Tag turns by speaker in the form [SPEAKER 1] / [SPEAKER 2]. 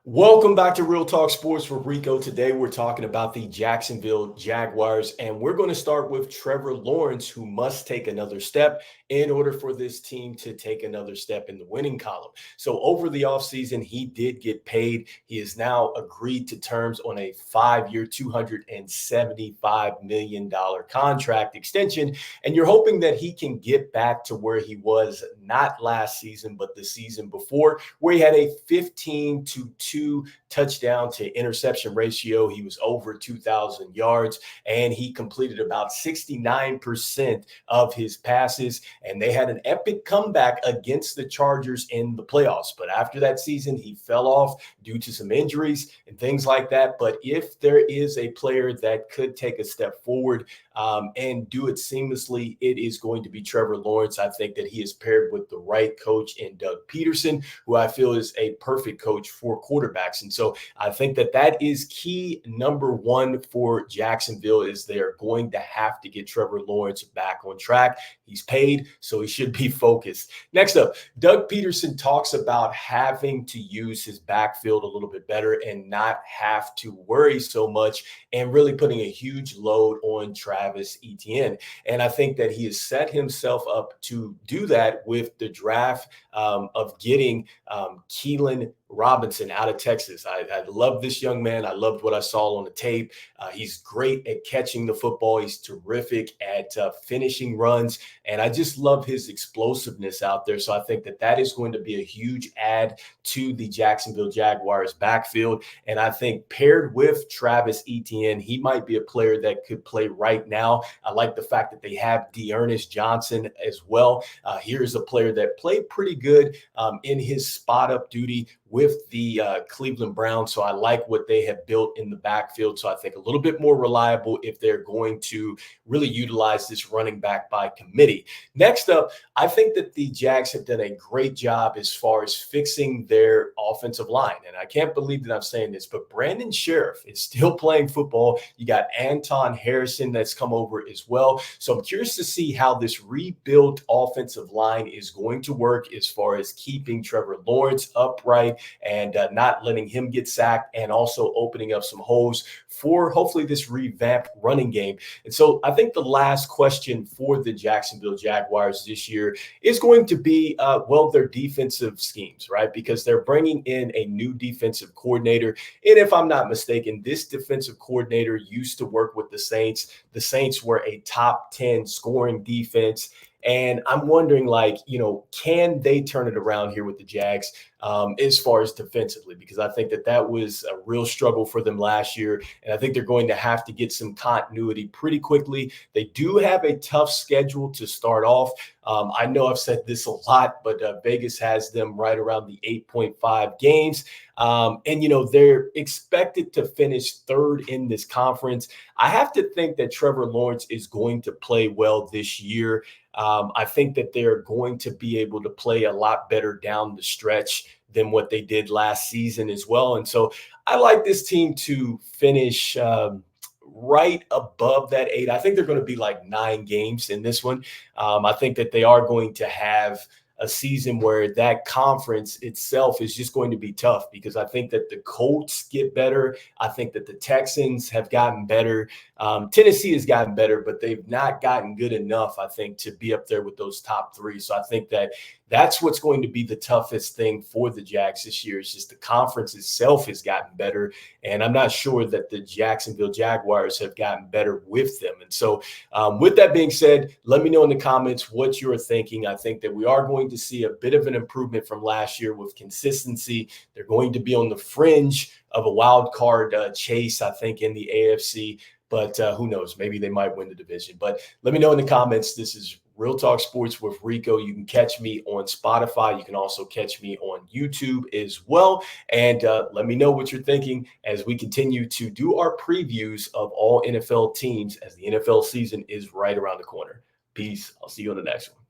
[SPEAKER 1] Welcome back to Real Talk Sports with Rico. Today we're talking about the Jacksonville Jaguars, and we're going to start with Trevor Lawrence, who must take another step in order for this team to take another step in the winning column. So over the offseason, he did get paid. He has now agreed to terms on a 5-year, $275 million contract extension, and you're hoping that he can get back to where he was not last season, but the season before, where he had a 15-2 touchdown to interception ratio. He was over 2,000 yards, and he completed about 69% of his passes. And they had an epic comeback against the Chargers in the playoffs. But after that season, he fell off due to some injuries and things like that. But if there is a player that could take a step forward and do it seamlessly, it is going to be Trevor Lawrence. I think that he is paired with the right coach in Doug Peterson, who I feel is a perfect coach for quarterbacks. And so I think that that is key number one for Jacksonville, is they're going to have to get Trevor Lawrence back on track. He's paid, so he should be focused. Next up, Doug Peterson talks about having to use his backfield a little bit better and not have to worry so much, and really putting a huge load on Travis Etienne. And I think that he has set himself up to do that with the draft of getting Keelan Robinson out of Texas. I love this young man. I loved what I saw on the tape. He's great at catching the football. He's terrific at finishing runs. And I just love his explosiveness out there. So I think that that is going to be a huge add to the Jacksonville Jaguars backfield. And I think paired with Travis Etienne, he might be a player that could play right now. I like the fact that they have Dearness Johnson as well. Here's a player that played pretty good in his spot up duty with the Cleveland Browns. So I like what they have built in the backfield. So I think a little bit more reliable if they're going to really utilize this running back by committee. Next up, I think that the Jags have done a great job as far as fixing their offensive line. And I can't believe that I'm saying this, but Brandon Sheriff is still playing football. You got Anton Harrison that's come over as well. So I'm curious to see how this rebuilt offensive line is going to work as far as keeping Trevor Lawrence upright and not letting him get sacked, and also opening up some holes for hopefully this revamped running game. And so I think the last question for the Jacksonville Jaguars this year is going to be, their defensive schemes, right? Because they're bringing in a new defensive coordinator. And if I'm not mistaken, this defensive coordinator used to work with the Saints. The Saints were a top 10 scoring defense. And I'm wondering, can they turn it around here with the Jags as far as defensively? Because I think that that was a real struggle for them last year. And I think they're going to have to get some continuity pretty quickly. They do have a tough schedule to start off. I know I've said this a lot, but Vegas has them right around the 8.5 games. They're expected to finish third in this conference. I have to think that Trevor Lawrence is going to play well this year. I think that they're going to be able to play a lot better down the stretch than what they did last season as well. And so I like this team to finish right above that 8. I think they're going to be like 9 games in this one. I think that they are going to have a season where that conference itself is just going to be tough, because I think that the Colts get better. I think that the Texans have gotten better. Tennessee has gotten better, but they've not gotten good enough, I think, to be up there with those top 3. So I think that that's what's going to be the toughest thing for the Jags this year. Is just the conference itself has gotten better. And I'm not sure that the Jacksonville Jaguars have gotten better with them. And so with that being said, let me know in the comments what you're thinking. I think that we are going to see a bit of an improvement from last year with consistency. They're going to be on the fringe of a wild card chase, I think, in the AFC. But who knows? Maybe they might win the division. But let me know in the comments. This is Real Talk Sports with Rico. You can catch me on Spotify. You can also catch me on YouTube as well. And let me know what you're thinking as we continue to do our previews of all NFL teams, as the NFL season is right around the corner. Peace. I'll see you on the next one.